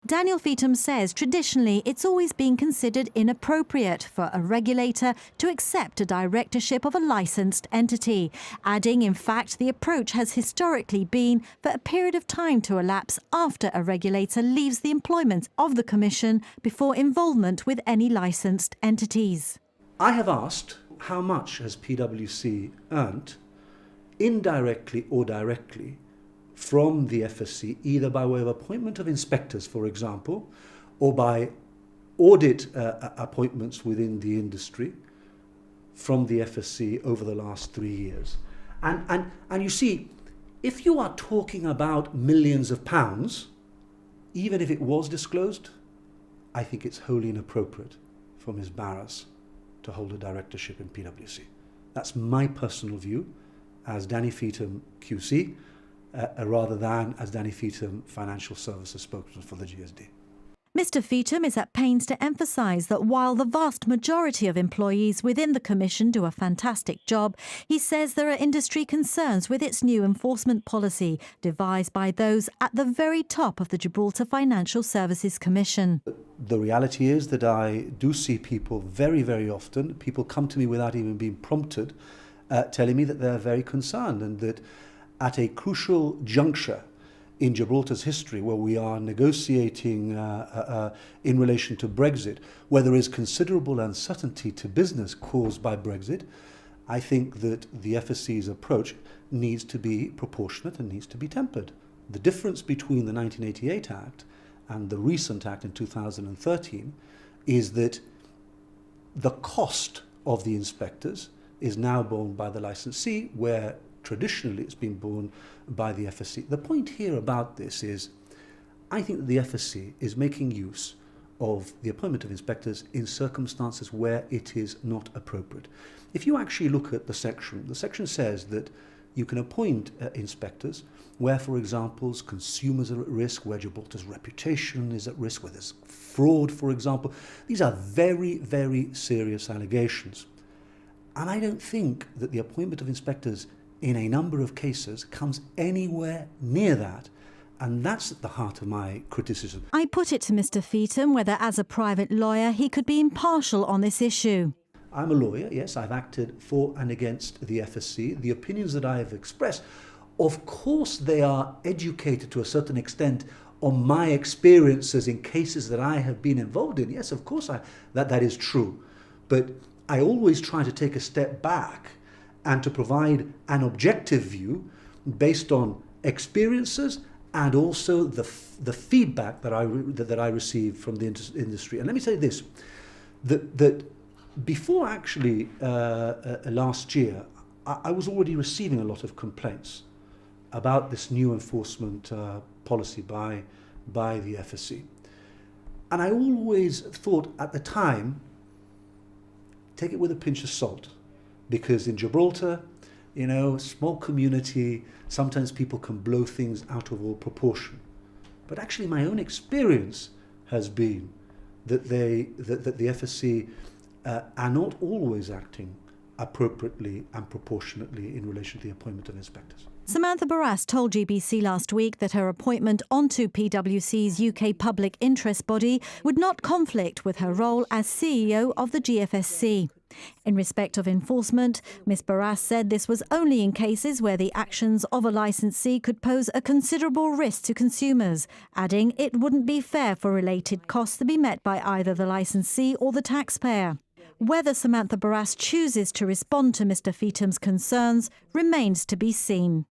Daniel Feetham says traditionally it's always been considered inappropriate for a regulator to accept a directorship of a licensed entity, adding in fact the approach has historically been for a period of time to elapse after a regulator leaves the employment of the Commission before involvement with any licensed entities. I have asked how much has PwC earned, indirectly or directly, from the FSC, either by way of appointment of inspectors, for example, or by audit appointments within the industry from the FSC over the last 3 years. And you see, if you are talking about millions of pounds, even if it was disclosed, I think it's wholly inappropriate for Ms. Barras to hold a directorship in PwC. That's my personal view as Danny Feetham QC, rather than as Danny Feetham, Financial Services spokesman for the GSD. Mr. Feetham is at pains to emphasise that while the vast majority of employees within the Commission do a fantastic job, he says there are industry concerns with its new enforcement policy, devised by those at the very top of the Gibraltar Financial Services Commission. The reality is that I do see people very, very often, people come to me without even being prompted, telling me that they're very concerned and that at a crucial juncture in Gibraltar's history, where we are negotiating in relation to Brexit, where there is considerable uncertainty to business caused by Brexit, I think that the FSC's approach needs to be proportionate and needs to be tempered. The difference between the 1988 Act and the recent Act in 2013 is that the cost of the inspectors is now borne by the licensee, where traditionally it's been borne by the FSC. The point here about this is, I think that the FSC is making use of the appointment of inspectors in circumstances where it is not appropriate. If you actually look at the section says that you can appoint inspectors where, for example, consumers are at risk, where Gibraltar's reputation is at risk, where there's fraud, for example. These are very, very serious allegations. And I don't think that the appointment of inspectors in a number of cases comes anywhere near that. And that's at the heart of my criticism. I put it to Mr. Feetham whether, as a private lawyer, he could be impartial on this issue. I'm a lawyer, yes, I've acted for and against the FSC. The opinions that I have expressed, of course they are educated to a certain extent on my experiences in cases that I have been involved in. Yes, of course that is true. But I always try to take a step back and to provide an objective view based on experiences and also the feedback that I receive from the industry. And let me say this, that before actually last year, I was already receiving a lot of complaints about this new enforcement policy by the FSC. And I always thought at the time, take it with a pinch of salt, because in Gibraltar, you know, small community, sometimes people can blow things out of all proportion. But actually my own experience has been that the FSC are not always acting appropriately and proportionately in relation to the appointment of inspectors. Samantha Barras told GBC last week that her appointment onto PwC's UK public interest body would not conflict with her role as CEO of the GFSC. In respect of enforcement, Ms Barras said this was only in cases where the actions of a licensee could pose a considerable risk to consumers, adding it wouldn't be fair for related costs to be met by either the licensee or the taxpayer. Whether Samantha Barras chooses to respond to Mr Feetham's concerns remains to be seen.